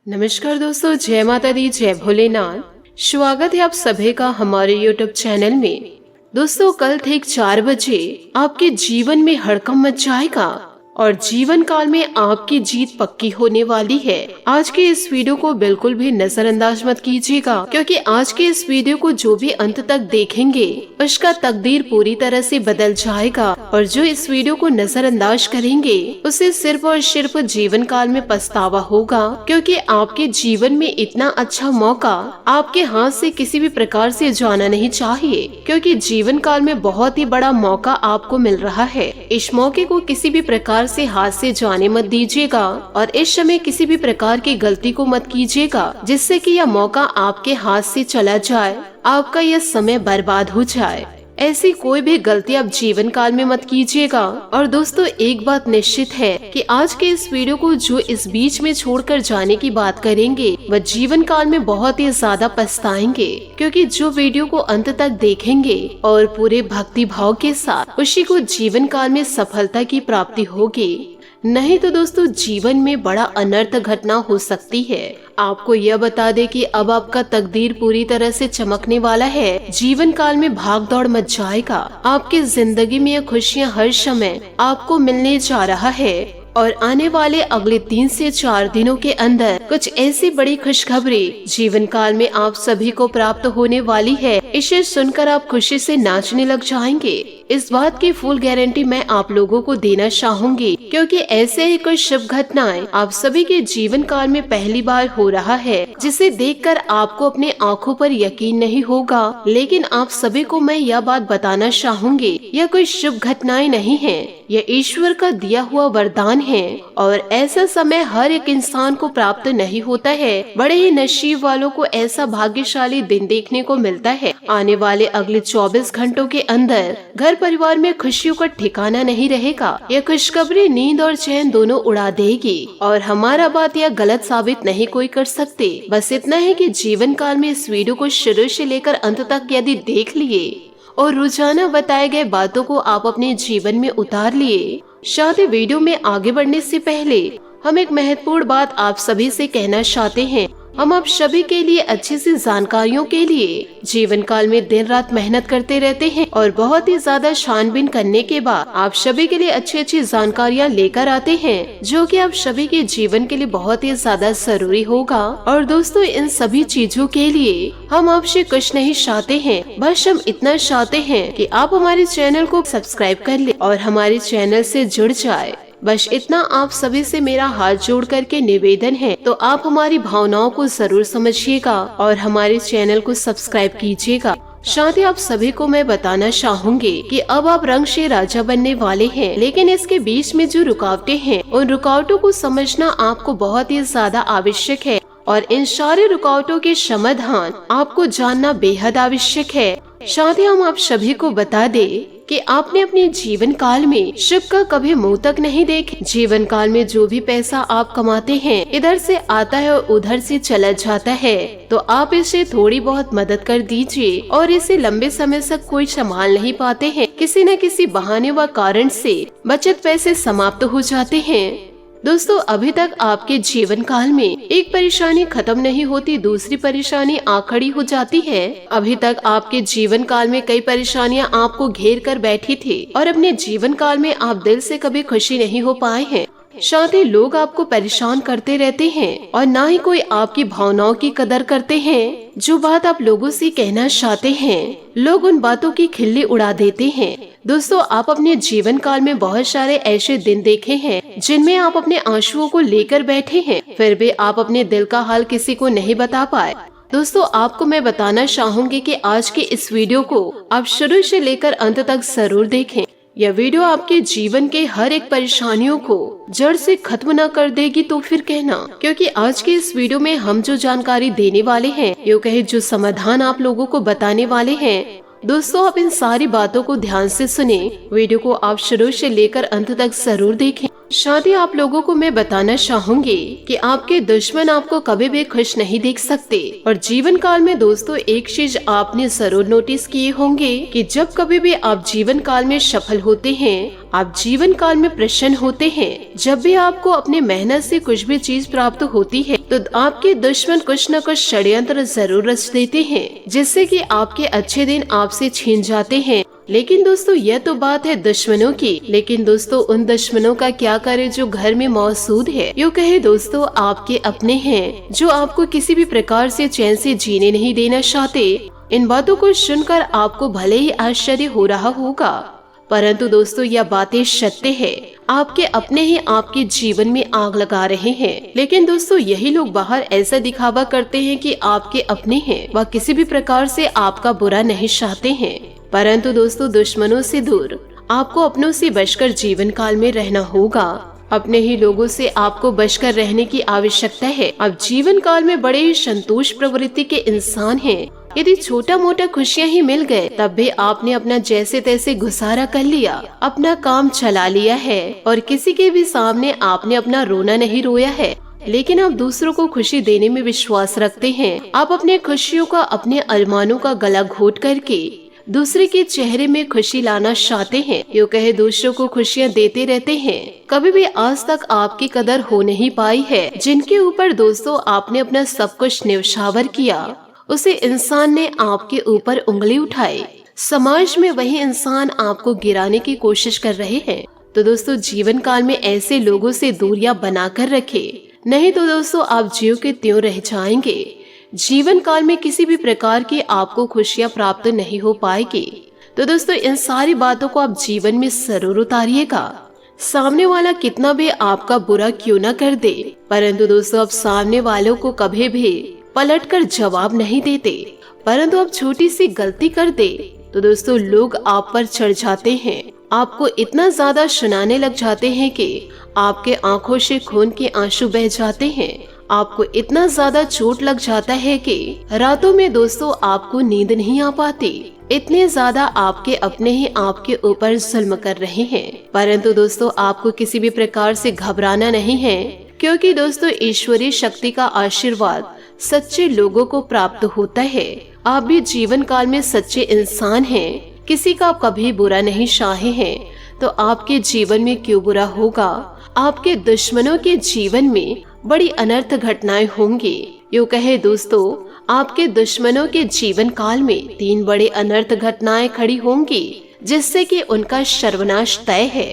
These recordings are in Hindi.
नमस्कार दोस्तों, जय माता दी, जय भोलेनाथ। स्वागत है आप सभी का हमारे YouTube चैनल में। दोस्तों, कल ठीक 4 बजे आपके जीवन में हड़कंप मच जाएगा और जीवन काल में आपकी जीत पक्की होने वाली है। आज के इस वीडियो को बिल्कुल भी नजरअंदाज मत कीजिएगा, क्योंकि आज के इस वीडियो को जो भी अंत तक देखेंगे उसका तकदीर पूरी तरह से बदल जाएगा, और जो इस वीडियो को नजरअंदाज करेंगे उसे सिर्फ और सिर्फ जीवन काल में पछतावा होगा, क्योंकि आपके जीवन में इतना अच्छा मौका आपके हाथ से किसी भी प्रकार से जाना नहीं चाहिए, क्योंकि जीवन काल में बहुत ही बड़ा मौका आपको मिल रहा है। इस मौके को किसी भी प्रकार से हाथ से जाने मत दीजिएगा और इस समय किसी भी प्रकार की गलती को मत कीजिएगा जिससे कि यह मौका आपके हाथ से चला जाए, आपका यह समय बर्बाद हो जाए। ऐसी कोई भी गलती आप जीवन काल में मत कीजिएगा। और दोस्तों, एक बात निश्चित है कि आज के इस वीडियो को जो इस बीच में छोड़कर जाने की बात करेंगे वह जीवन काल में बहुत ही ज्यादा पछताएंगे, क्योंकि जो वीडियो को अंत तक देखेंगे और पूरे भक्ति भाव के साथ उसी को जीवन काल में सफलता की प्राप्ति होगी। नहीं तो दोस्तों, जीवन में बड़ा अनर्थ घटना हो सकती है। आपको यह बता दे कि अब आपका तकदीर पूरी तरह से चमकने वाला है। जीवन काल में भाग दौड़ मच जाएगा। आपकी जिंदगी में यह खुशियाँ हर समय आपको मिलने जा रहा है, और आने वाले अगले 3 से 4 दिनों के अंदर कुछ ऐसी बड़ी खुशखबरी जीवन काल में आप सभी को प्राप्त होने वाली है। इसे सुनकर आप खुशी से नाचने लग जाएंगे। इस बात की फुल गारंटी मैं आप लोगों को देना चाहूंगी, क्योंकि ऐसे ही कुछ शुभ घटनाएं आप सभी के जीवन काल में पहली बार हो रहा है, जिसे देखकर आपको अपने आँखों पर यकीन नहीं होगा। लेकिन आप सभी को मैं यह बात बताना चाहूंगी, यह कोई शुभ घटनाएं नहीं है, यह ईश्वर का दिया हुआ वरदान है, और ऐसा समय हर एक इंसान को प्राप्त नहीं होता है। बड़े ही नसीब वालों को ऐसा भाग्यशाली दिन देखने को मिलता है। आने वाले अगले 24 घंटों के अंदर घर परिवार में खुशियों का ठिकाना नहीं रहेगा। यह खुशखबरी नींद और चैन दोनों उड़ा देगी, और हमारा बात यह गलत साबित नहीं कोई कर सकते। बस इतना है कि जीवन काल में इस वीडियो को शुरू से लेकर अंत तक यदि देख लिए और रोजाना बताए गए बातों को आप अपने जीवन में उतार लिए। साथ ही वीडियो में आगे बढ़ने से पहले हम एक महत्वपूर्ण बात आप सभी से कहना चाहते हैं। हम आप सभी के लिए अच्छी सी जानकारियों के लिए जीवन काल में दिन रात मेहनत करते रहते हैं, और बहुत ही ज्यादा छानबीन करने के बाद आप सभी के लिए अच्छी अच्छी जानकारियाँ लेकर आते हैं, जो कि आप सभी के जीवन के लिए बहुत ही ज्यादा जरूरी होगा। और दोस्तों, इन सभी चीजों के लिए हम आपसे कुछ नहीं चाहते हैं, बस हम इतना चाहते हैं कि आप हमारे चैनल को सब्सक्राइब कर ले और हमारे चैनल से जुड़ जाए। बस इतना आप सभी से मेरा हाथ जोड़ करके निवेदन है, तो आप हमारी भावनाओं को जरूर समझिएगा और हमारे चैनल को सब्सक्राइब कीजिएगा। साथ ही आप सभी को मैं बताना चाहूंगी कि अब आप रंग से राजा बनने वाले हैं, लेकिन इसके बीच में जो रुकावटें हैं उन रुकावटों को समझना आपको बहुत ही ज्यादा आवश्यक है, और इन सारे रुकावटों के समाधान आपको जानना बेहद आवश्यक है। साथ ही हम आप सभी को बता दे कि आपने अपने जीवन काल में शुभ का कभी मुंह तक नहीं देखे। जीवन काल में जो भी पैसा आप कमाते हैं इधर से आता है और उधर से चला जाता है, तो आप इसे थोड़ी बहुत मदद कर दीजिए, और इसे लंबे समय तक कोई संभाल नहीं पाते हैं। किसी न किसी बहाने व कारण से बचत पैसे समाप्त हो जाते हैं। दोस्तों, अभी तक आपके जीवन काल में एक परेशानी खत्म नहीं होती, दूसरी परेशानी आ खड़ी हो जाती है। अभी तक आपके जीवन काल में कई परेशानियां आपको घेर कर बैठी थी, और अपने जीवन काल में आप दिल से कभी खुशी नहीं हो पाए हैं। साथ ही लोग आपको परेशान करते रहते हैं, और ना ही कोई आपकी भावनाओं की कदर करते हैं। जो बात आप लोगों से कहना चाहते हैं, लोग उन बातों की खिल्ली उड़ा देते हैं। दोस्तों, आप अपने जीवन काल में बहुत सारे ऐसे दिन देखे हैं जिनमें आप अपने आंसुओं को लेकर बैठे हैं, फिर भी आप अपने दिल का हाल किसी को नहीं बता पाए। दोस्तों, आपको मैं बताना चाहूंगी कि आज के इस वीडियो को आप शुरू से लेकर अंत तक जरूर देखें। यह वीडियो आपके जीवन के हर एक परेशानियों को जड़ से खत्म न कर देगी तो फिर कहना, क्योंकि आज के इस वीडियो में हम जो जानकारी देने वाले हैं, यूँ कहे जो समाधान आप लोगों को बताने वाले हैं, दोस्तों आप इन सारी बातों को ध्यान से सुने। वीडियो को आप शुरू से लेकर अंत तक जरूर देखें। साथ ही आप लोगों को मैं बताना चाहूंगी कि आपके दुश्मन आपको कभी भी खुश नहीं देख सकते। और जीवन काल में दोस्तों एक चीज आपने जरूर नोटिस किए होंगे कि जब कभी भी आप जीवन काल में सफल होते हैं, आप जीवन काल में प्रसन्न होते हैं, जब भी आपको अपने मेहनत से कुछ भी चीज प्राप्त होती है तो आपके दुश्मन कुछ न कुछ षड्यंत्र जरूर रच देते हैं, जिससे कि आपके अच्छे दिन आपसे छीन जाते हैं। लेकिन दोस्तों यह तो बात है दुश्मनों की, लेकिन दोस्तों उन दुश्मनों का क्या करे जो घर में मौजूद है। यूँ कहे दोस्तों आपके अपने हैं जो आपको किसी भी प्रकार से चैन से जीने नहीं देना चाहते। इन बातों को सुनकर आपको भले ही आश्चर्य हो रहा होगा, परंतु दोस्तों यह बातें सत्य है। आपके अपने ही आपके जीवन में आग लगा रहे हैं। लेकिन दोस्तों यही लोग बाहर ऐसा दिखावा करते हैं कि आपके अपने हैं, वह किसी भी प्रकार से आपका बुरा नहीं चाहते हैं। परंतु दोस्तों दुश्मनों से दूर आपको अपनों से बचकर जीवन काल में रहना होगा। अपने ही लोगों से आपको बचकर रहने की आवश्यकता है। अब जीवन काल में बड़े ही संतोष प्रवृत्ति के इंसान हैं। यदि छोटा मोटा खुशियां ही मिल गए तब भी आपने अपना जैसे तैसे गुजारा कर लिया, अपना काम चला लिया है और किसी के भी सामने आपने अपना रोना नहीं रोया है। लेकिन आप दूसरों को खुशी देने में विश्वास रखते हैं। आप अपने खुशियों का, अपने अरमानों का गला घोट करके दूसरे के चेहरे में खुशी लाना चाहते हैं। यूँ कहे दूसरों को खुशियाँ देते रहते हैं। कभी भी आज तक आपकी कदर हो नहीं पाई है। जिनके ऊपर दोस्तों आपने अपना सब कुछ न्यौछावर किया, उसे इंसान ने आपके ऊपर उंगली उठाई। समाज में वही इंसान आपको गिराने की कोशिश कर रहे हैं। तो दोस्तों जीवन काल में ऐसे लोगों से दूरियां बनाकर रखे, नहीं तो दोस्तों आप ज्यों के त्यों रह जाएंगे। जीवन काल में किसी भी प्रकार की आपको खुशियां प्राप्त नहीं हो पाएगी। तो दोस्तों इन सारी बातों को आप जीवन में जरूर उतारिएगा। सामने वाला कितना भी आपका बुरा क्यों न कर दे, परंतु दोस्तों आप सामने वालों को कभी भी पलटकर जवाब नहीं देते। परंतु आप छोटी सी गलती कर दे तो दोस्तों लोग आप पर चढ़ जाते हैं। आपको इतना ज्यादा सुनाने लग जाते हैं कि आपके आंखों से खून के आंसू बह जाते हैं। आपको इतना ज्यादा चोट लग जाता है कि रातों में दोस्तों आपको नींद नहीं आ पाती। इतने ज्यादा आपके अपने ही आपके ऊपर जुल्म कर रहे हैं। परंतु दोस्तों आपको किसी भी प्रकार से घबराना नहीं है, क्योंकि दोस्तों ईश्वरीय शक्ति का आशीर्वाद सच्चे लोगों को प्राप्त होता है। आप भी जीवन काल में सच्चे इंसान हैं, किसी का कभी बुरा नहीं चाहे हैं, तो आपके जीवन में क्यों बुरा होगा। आपके दुश्मनों के जीवन में बड़ी अनर्थ घटनाएं होंगी। यूँ कहे दोस्तों आपके दुश्मनों के जीवन काल में 3 बड़े अनर्थ घटनाएं खड़ी होंगी, जिससे कि उनका सर्वनाश तय है।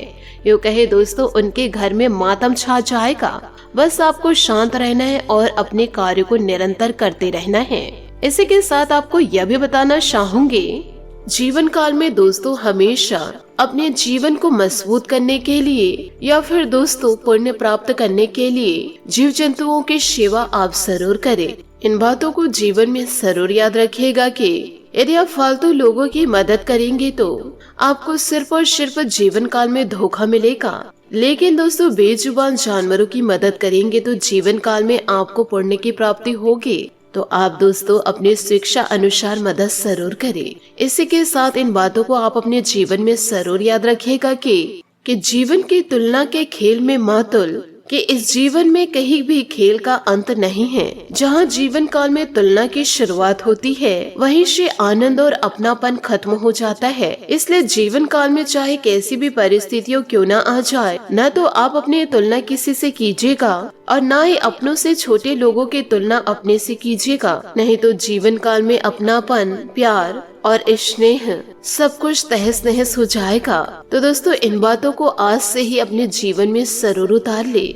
यूँ कहे दोस्तों उनके घर में मातम छा जाएगा। बस आपको शांत रहना है और अपने कार्य को निरंतर करते रहना है। इसी के साथ आपको यह भी बताना चाहूंगी, जीवन काल में दोस्तों हमेशा अपने जीवन को मजबूत करने के लिए या फिर दोस्तों पुण्य प्राप्त करने के लिए जीव जंतुओं की सेवा आप जरूर करें। इन बातों को जीवन में जरूर याद रखिएगा कि यदि आप फालतू लोगों की मदद करेंगे तो आपको सिर्फ और सिर्फ जीवन काल में धोखा मिलेगा। लेकिन दोस्तों बेजुबान जानवरों की मदद करेंगे तो जीवन काल में आपको पुण्य की प्राप्ति होगी। तो आप दोस्तों अपनी शिक्षा अनुसार मदद जरूर करें। इसी के साथ इन बातों को आप अपने जीवन में जरूर याद रखिएगा कि जीवन की तुलना के खेल में मातुल कि इस जीवन में कहीं भी खेल का अंत नहीं है। जहाँ जीवन काल में तुलना की शुरुआत होती है वहीं से आनंद और अपनापन खत्म हो जाता है। इसलिए जीवन काल में चाहे कैसी भी परिस्थितियों क्यों न आ जाए, न तो आप अपनी तुलना किसी से कीजिएगा और न ही अपनों से छोटे लोगों की तुलना अपने से कीजिएगा। नहीं तो जीवन काल में अपनापन, प्यार और स्नेह सब कुछ तहस नहस हो जाएगा। तो दोस्तों इन बातों को आज से ही अपने जीवन में जरूर उतार ले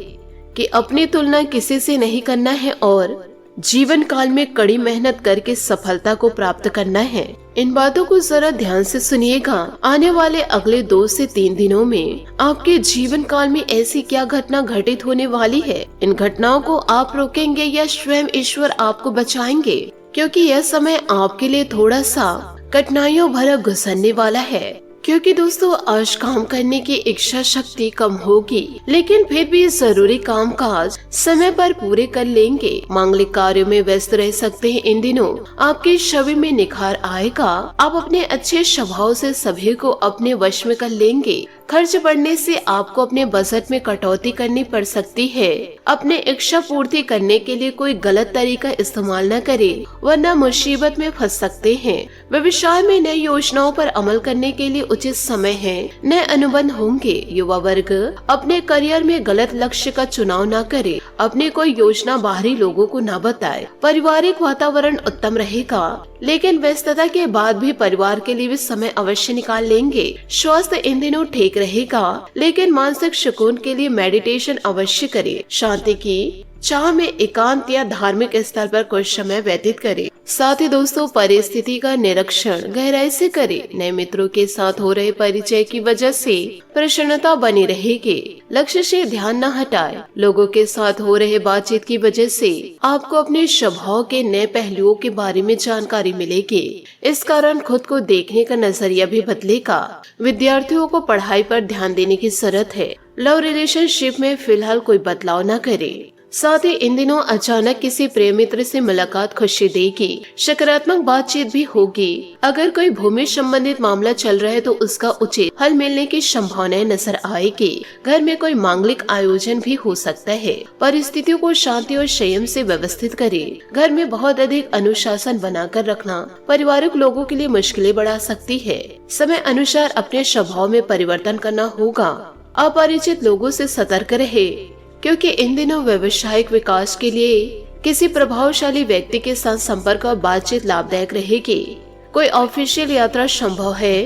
कि अपनी तुलना किसी से नहीं करना है और जीवन काल में कड़ी मेहनत करके सफलता को प्राप्त करना है। इन बातों को जरा ध्यान से सुनिएगा। आने वाले अगले 2 से 3 दिनों में आपके जीवन काल में ऐसी क्या घटना घटित होने वाली है, इन घटनाओं को आप रोकेंगे या स्वयं ईश्वर आपको बचाएंगे, क्योंकि यह समय आपके लिए थोड़ा सा कठिनाइयों भरा गुजरने वाला है। क्योंकि दोस्तों आज काम करने की इच्छा शक्ति कम होगी, लेकिन फिर भी जरूरी काम काज समय पर पूरे कर लेंगे। मांगलिक कार्यों में व्यस्त रह सकते हैं। इन दिनों आपके छवि में निखार आएगा। आप अपने अच्छे स्वभाव से सभी को अपने वश में कर लेंगे। खर्च बढ़ने से आपको अपने बजट में कटौती करनी पड़ सकती है। अपने इच्छा पूर्ति करने के लिए कोई गलत तरीका इस्तेमाल न करें, वरना मुसीबत में फंस सकते हैं। व्यवसाय में नई योजनाओं पर अमल करने के लिए उचित समय है। नए अनुबंध होंगे। युवा वर्ग अपने करियर में गलत लक्ष्य का चुनाव न करे। अपनी कोई योजना बाहरी लोगों को न बताए। पारिवारिक वातावरण उत्तम रहेगा, लेकिन व्यस्तता के बाद भी परिवार के लिए भी समय अवश्य निकाल लेंगे। स्वास्थ्य इन दिनों ठीक रहेगा, लेकिन मानसिक सुकून के लिए मेडिटेशन अवश्य करें। शांति की चाह में एकांत या धार्मिक स्थल पर कुछ समय व्यतीत करें। साथ ही दोस्तों, परिस्थिति का निरीक्षण गहराई से करें। नए मित्रों के साथ हो रहे परिचय की वजह से प्रसन्नता बनी रहेगी। लक्ष्य से ध्यान न हटाए। लोगों के साथ हो रहे बातचीत की वजह से आपको अपने स्वभाव के नए पहलुओं के बारे में जानकारी मिलेगी। इस कारण खुद को देखने का नजरिया भी बदलेगा। विद्यार्थियों को पढ़ाई पर ध्यान देने की जरूरत है। लव रिलेशनशिप में फिलहाल कोई बदलाव न करें। साथ ही इन दिनों अचानक किसी प्रेम मित्र से मुलाकात खुशी देगी। सकारात्मक बातचीत भी होगी। अगर कोई भूमि संबंधित मामला चल रहा है तो उसका उचित हल मिलने की संभावनाएं नजर आएगी। घर में कोई मांगलिक आयोजन भी हो सकता है। परिस्थितियों को शांति और संयम से व्यवस्थित करें। घर में बहुत अधिक अनुशासन बनाकर रखना पारिवारिक लोगों के लिए मुश्किलें बढ़ा सकती है। समय अनुसार अपने स्वभाव में परिवर्तन करना होगा। अपरिचित लोगों से सतर्क रहे, क्योंकि इन दिनों व्यवसायिक विकास के लिए किसी प्रभावशाली व्यक्ति के साथ संपर्क और बातचीत लाभदायक रहेगी। कोई ऑफिशियल यात्रा संभव है।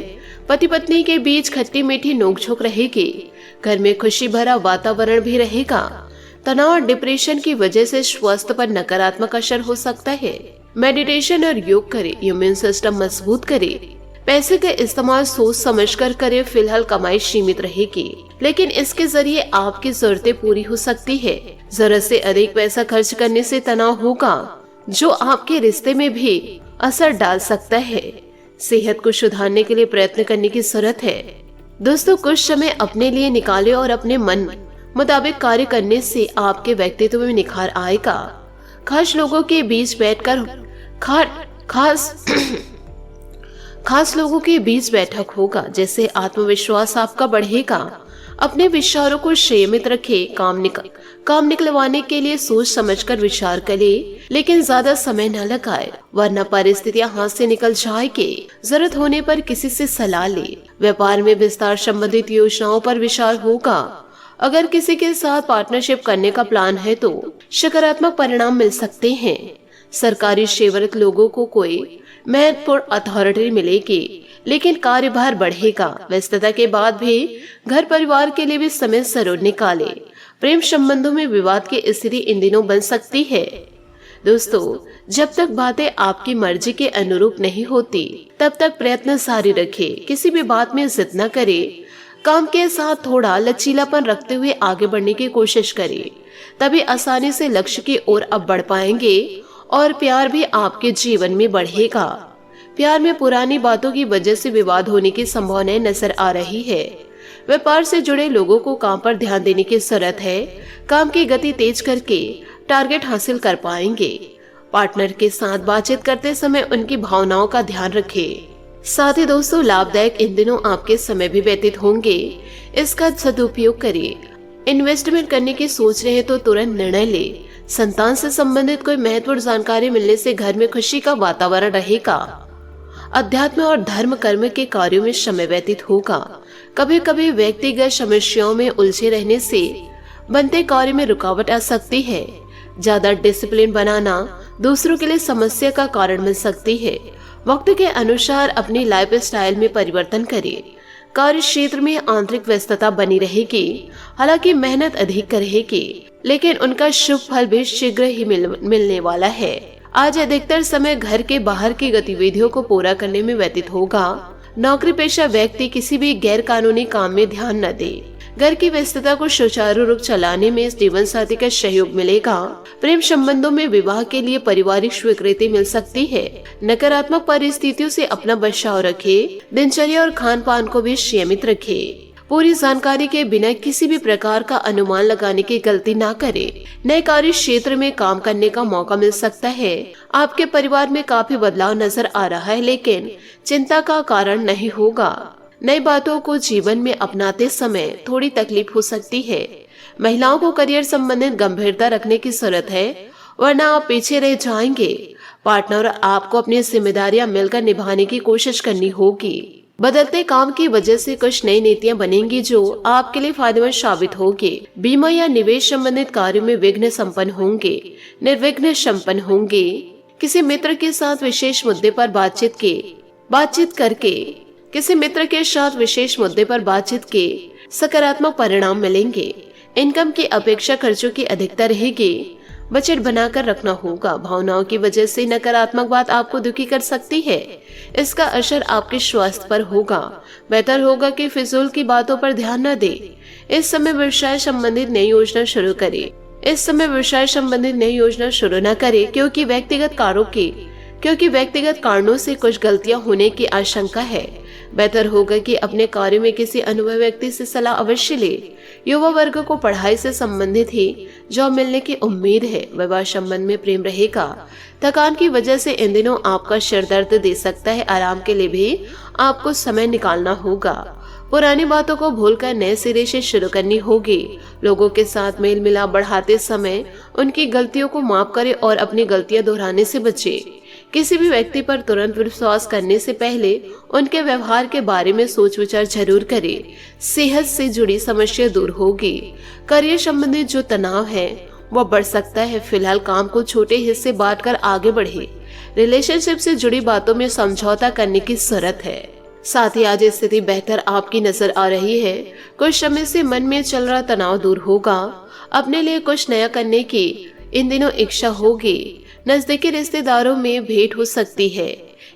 पति पत्नी के बीच खट्टी मीठी नोकझोंक रहेगी। घर में खुशी भरा वातावरण भी रहेगा। तनाव और डिप्रेशन की वजह से स्वास्थ्य पर नकारात्मक असर हो सकता है। मेडिटेशन और योग करें। इम्यून सिस्टम मजबूत करें। पैसे का इस्तेमाल सोच समझकर करें। फिलहाल कमाई सीमित रहेगी, लेकिन इसके जरिए आपकी जरूरतें पूरी हो सकती है। जरूरत से अधिक पैसा खर्च करने से तनाव होगा, जो आपके रिश्ते में भी असर डाल सकता है। सेहत को सुधारने के लिए प्रयत्न करने की जरूरत है। दोस्तों, कुछ समय अपने लिए निकालें और अपने मन मुताबिक कार्य करने से आपके व्यक्तित्व में निखार आएगा। खास लोगों के बीच बैठकर खास लोगों के बीच बैठक होगा, जैसे आत्मविश्वास आपका बढ़ेगा। अपने विचारों को संयमित रखें। काम निकलवाने के लिए सोच समझकर विचार करें, लेकिन ज्यादा समय न लगाए, वरना परिस्थितियां हाथ से निकल जाएगी। जरूरत होने पर किसी से सलाह ले। व्यापार में विस्तार संबंधित योजनाओं पर विचार होगा। अगर किसी के साथ पार्टनरशिप करने का प्लान है तो सकारात्मक परिणाम मिल सकते हैं। सरकारी सेवक लोगों को कोई महत्वपूर्ण अथॉरिटी मिलेगी, लेकिन कार्यभार बढ़ेगा। व्यस्तता के बाद भी घर परिवार के लिए भी समय जरूर निकाले। प्रेम संबंधों में विवाद की स्थिति इन दिनों बन सकती है। दोस्तों, जब तक बातें आपकी मर्जी के अनुरूप नहीं होती, तब तक प्रयत्न जारी रखें। किसी भी बात में जिद न करें। काम के साथ थोड़ा लचीलापन रखते हुए आगे बढ़ने की कोशिश करें, तभी आसानी से लक्ष्य की ओर अब बढ़ पाएंगे और प्यार भी आपके जीवन में बढ़ेगा। प्यार में पुरानी बातों की वजह से विवाद होने की संभावनाएं नजर आ रही है। व्यापार से जुड़े लोगों को काम पर ध्यान देने की जरूरत है। काम की गति तेज करके टारगेट हासिल कर पाएंगे। पार्टनर के साथ बातचीत करते समय उनकी भावनाओं का ध्यान रखें। साथ ही दोस्तों, लाभदायक इन दिनों आपके समय भी व्यतीत होंगे। इसका सदुपयोग करें। इन्वेस्टमेंट करने की सोच रहे हैं तो तुरंत निर्णय ले। संतान से संबंधित कोई महत्वपूर्ण जानकारी मिलने से घर में खुशी का वातावरण रहेगा। अध्यात्म और धर्म कर्म के कार्यों में समय व्यतीत होगा। कभी कभी व्यक्तिगत समस्याओं में उलझे रहने से बनते कार्य में रुकावट आ सकती है। ज्यादा डिसिप्लिन बनाना दूसरों के लिए समस्या का कारण बन सकती है। वक्त के अनुसार अपनी लाइफ स्टाइल में परिवर्तन करें। कार्य क्षेत्र में आंतरिक व्यस्तता बनी रहेगी। हालांकि मेहनत अधिक रहेगी, लेकिन उनका शुभ फल भी शीघ्र ही मिलने वाला है। आज अधिकतर समय घर के बाहर की गतिविधियों को पूरा करने में व्यतीत होगा। नौकरी पेशा व्यक्ति किसी भी गैर कानूनी काम में ध्यान न दे। घर की व्यस्तता को सुचारू रूप चलाने में जीवन साथी का सहयोग मिलेगा। प्रेम संबंधों में विवाह के लिए पारिवारिक स्वीकृति मिल सकती है। नकारात्मक परिस्थितियों से अपना बचाव रखें। दिनचर्या और खान पान को भी सीमित रखें। पूरी जानकारी के बिना किसी भी प्रकार का अनुमान लगाने की गलती ना करें। नए कार्य क्षेत्र में काम करने का मौका मिल सकता है। आपके परिवार में काफी बदलाव नजर आ रहा है, लेकिन चिंता का कारण नहीं होगा। नई बातों को जीवन में अपनाते समय थोड़ी तकलीफ हो सकती है। महिलाओं को करियर संबंधित गंभीरता रखने की जरूरत है, वरना आप पीछे रह जाएंगे। पार्टनर और आपको अपनी जिम्मेदारियां मिलकर निभाने की कोशिश करनी होगी। बदलते काम की वजह से कुछ नई नीतियां बनेंगी जो आपके लिए फायदेमंद साबित होंगे। बीमा या निवेश संबंधित कार्यों में विघ्न संपन्न होंगे, निर्विघ्न संपन्न होंगे। किसी मित्र के साथ विशेष मुद्दे पर बातचीत करके सकारात्मक परिणाम मिलेंगे। इनकम की अपेक्षा खर्चों की अधिकता रहेगी। बजट बनाकर रखना होगा। भावनाओं की वजह से नकारात्मक बात आपको दुखी कर सकती है। इसका असर आपके स्वास्थ्य पर होगा। बेहतर होगा कि फिजूल की बातों पर ध्यान न दें। इस समय व्यवसाय संबंधित नई योजना शुरू न करें क्योंकि व्यक्तिगत कारणों से कुछ गलतियां होने की आशंका है। बेहतर होगा कि अपने कार्य में किसी अनुभवी व्यक्ति से सलाह अवश्य ले। युवा वर्ग को पढ़ाई से संबंधित ही जॉब मिलने की उम्मीद है। विवाह संबंध में प्रेम रहेगा। थकान की वजह से इन दिनों आपका सिर दर्द दे सकता है। आराम के लिए भी आपको समय निकालना होगा। पुरानी बातों को भूलकर नए सिरे से शुरू करनी होगी। लोगों के साथ मेल मिलाप बढ़ाते समय उनकी गलतियों को माफ करें और अपनी गलतियां दोहराने से बचें। किसी भी व्यक्ति पर तुरंत विश्वास करने से पहले उनके व्यवहार के बारे में सोच विचार जरूर करें। सेहत से जुड़ी समस्या दूर होगी। करियर संबंधित जो तनाव है वह बढ़ सकता है। फिलहाल काम को छोटे हिस्से बांटकर आगे बढ़े। रिलेशनशिप से जुड़ी बातों में समझौता करने की जरूरत है। साथ ही आज स्थिति बेहतर आपकी नजर आ रही है। कुछ समय से मन में चल रहा तनाव दूर होगा। अपने लिए कुछ नया करने की इन दिनों इच्छा होगी। नजदीकी रिश्तेदारों में भेंट हो सकती है।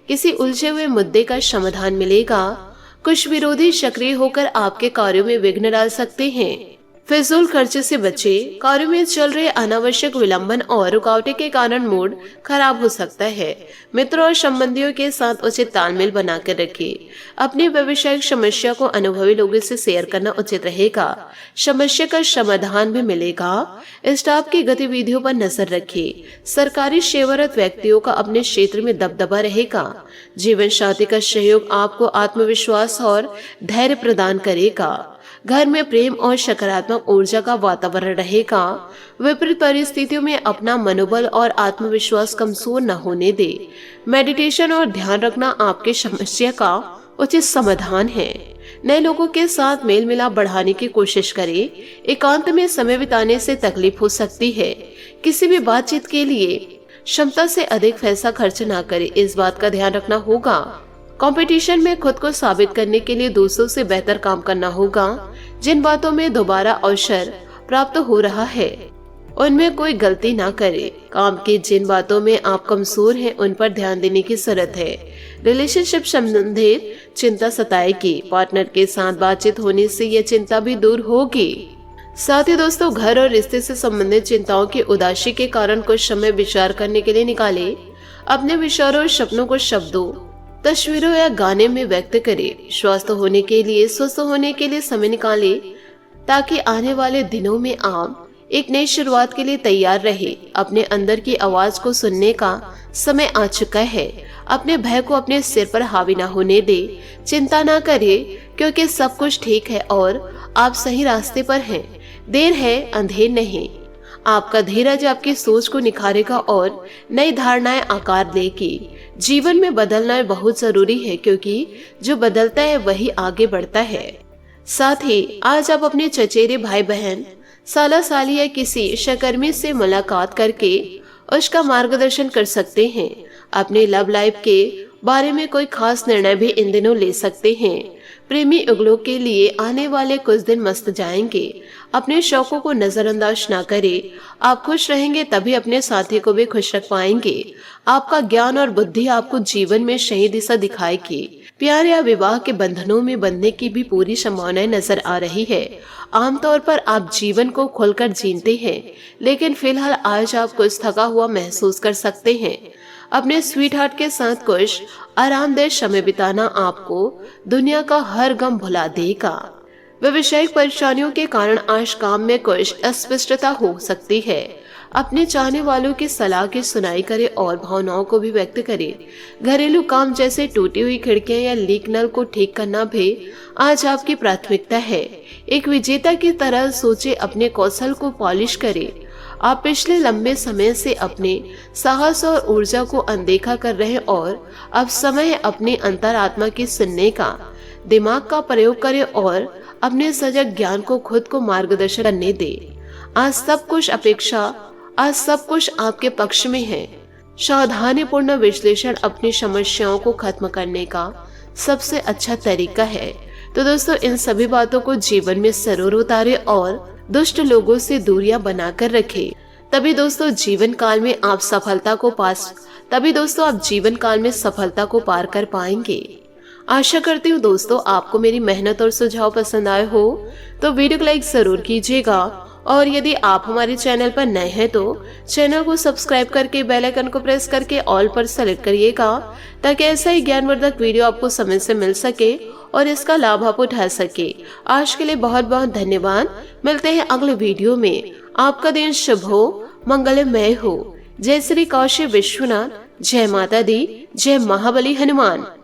किसी उलझे हुए मुद्दे का समाधान मिलेगा। कुछ विरोधी सक्रिय होकर आपके कार्यों में विघ्न डाल सकते हैं। फिजूल खर्चे से बचें। कार्यों में चल रहे अनावश्यक विलंबन और रुकावटें के कारण मूड खराब हो सकता है। मित्रों और संबंधियों के साथ उचित तालमेल बनाकर रखें। अपनी व्यावसायिक समस्या को अनुभवी लोगों से शेयर करना उचित रहेगा। समस्या का समाधान भी मिलेगा। स्टाफ की गतिविधियों पर नजर रखें। सरकारी सेवारत व्यक्तियों का अपने क्षेत्र में दबदबा रहेगा। जीवन साथी का सहयोग आपको आत्मविश्वास और धैर्य प्रदान करेगा। घर में प्रेम और सकारात्मक ऊर्जा का वातावरण रहेगा। विपरीत परिस्थितियों में अपना मनोबल और आत्मविश्वास कमजोर न होने दे। मेडिटेशन और ध्यान रखना आपके समस्या का उचित समाधान है। नए लोगों के साथ मेल मिलाप बढ़ाने की कोशिश करें। एकांत में समय बिताने से तकलीफ हो सकती है। किसी भी बातचीत के लिए क्षमता से अधिक पैसा खर्च न करें, इस बात का ध्यान रखना होगा। कंपटीशन में खुद को साबित करने के लिए दूसरों से बेहतर काम करना होगा। जिन बातों में दोबारा अवसर प्राप्त हो रहा है उनमें कोई गलती ना करें। काम की जिन बातों में आप कमजोर हैं उन पर ध्यान देने की जरूरत है। रिलेशनशिप संबंधित चिंता सताएगी। पार्टनर के साथ बातचीत होने से यह चिंता भी दूर होगी। साथ ही दोस्तों, घर और रिश्ते से संबंधित चिंताओं की उदासी के कारण कुछ समय विचार करने के लिए निकालें। अपने विचारों और सपनों को शब्दों, तस्वीरों या गाने में व्यक्त करें। स्वस्थ होने के लिए समय निकालें ताकि आने वाले दिनों में आप एक नई शुरुआत के लिए तैयार रहे। अपने अंदर की आवाज को सुनने का समय आ चुका है। अपने भय को अपने सिर पर हावी ना होने दे। चिंता ना करें क्योंकि सब कुछ ठीक है और आप सही रास्ते पर हैं। देर है अंधेर नहीं। आपका धीरज आपकी सोच को निखारेगा और नई धारणाएं आकार देगी। जीवन में बदलना बहुत जरूरी है क्योंकि जो बदलता है वही आगे बढ़ता है। साथ ही आज आप अपने चचेरे भाई बहन, साला साली या किसी सहकर्मी से मुलाकात करके उसका मार्गदर्शन कर सकते हैं। अपने लव लाइफ के बारे में कोई खास निर्णय भी इन दिनों ले सकते हैं। प्रेमी युगलों के लिए आने वाले कुछ दिन मस्त जाएंगे। अपने शौकों को नजरअंदाज ना करें। आप खुश रहेंगे तभी अपने साथी को भी खुश रख पाएंगे। आपका ज्ञान और बुद्धि आपको जीवन में सही दिशा दिखाएगी। प्यार या विवाह के बंधनों में बंधने की भी पूरी संभावनाएं नजर आ रही है। आमतौर पर आप जीवन को खुलकर जीते हैं, लेकिन फिलहाल आज आप कुछ थका हुआ महसूस कर सकते हैं। अपने स्वीट हार्ट के साथ कुछ आरामदेह समय बिताना आपको दुनिया का हर गम भुला देगा। व्यावसायिक परेशानियों के कारण आज काम में कुछ अस्पष्टता हो सकती है। अपने चाहने वालों की सलाह की सुनाई करे और भावनाओं को भी व्यक्त करे। घरेलू काम जैसे टूटी हुई खिड़कियां या लीक नल को ठीक करना भी आज आपकी प्राथमिकता है। एक विजेता की तरह सोचे, अपने कौशल को पॉलिश करे। आप पिछले लंबे समय से अपने साहस और ऊर्जा को अनदेखा कर रहे हैं और अब समय है अपनी अंतरात्मा की सुनने का। दिमाग का प्रयोग करें और अपने सजग ज्ञान को खुद को मार्गदर्शन करने दे। आज सब कुछ आपके पक्ष में है। सावधानीपूर्ण विश्लेषण अपनी समस्याओं को खत्म करने का सबसे अच्छा तरीका है। तो दोस्तों, इन सभी बातों को जीवन में जरूर उतारे और दुष्ट लोगों से दूरियां बनाकर रखें। तभी दोस्तों जीवन काल में आप सफलता को पार कर पाएंगे। आशा करती हूँ दोस्तों आपको मेरी मेहनत और सुझाव पसंद आए हो, तो वीडियो को लाइक जरूर कीजिएगा और यदि आप हमारे चैनल पर नए हैं तो चैनल को सब्सक्राइब करके बेल आइकन को प्रेस करके ऑल पर सेलेक्ट करिएगा, ताकि ऐसा ही ज्ञानवर्धक वीडियो आपको समय से मिल सके और इसका लाभ आप उठा सके। आज के लिए बहुत बहुत धन्यवाद। मिलते हैं अगले वीडियो में। आपका दिन शुभ हो, मंगलमय हो। जय श्री काशी विश्वनाथ, जय माता दी, जय महाबली हनुमान।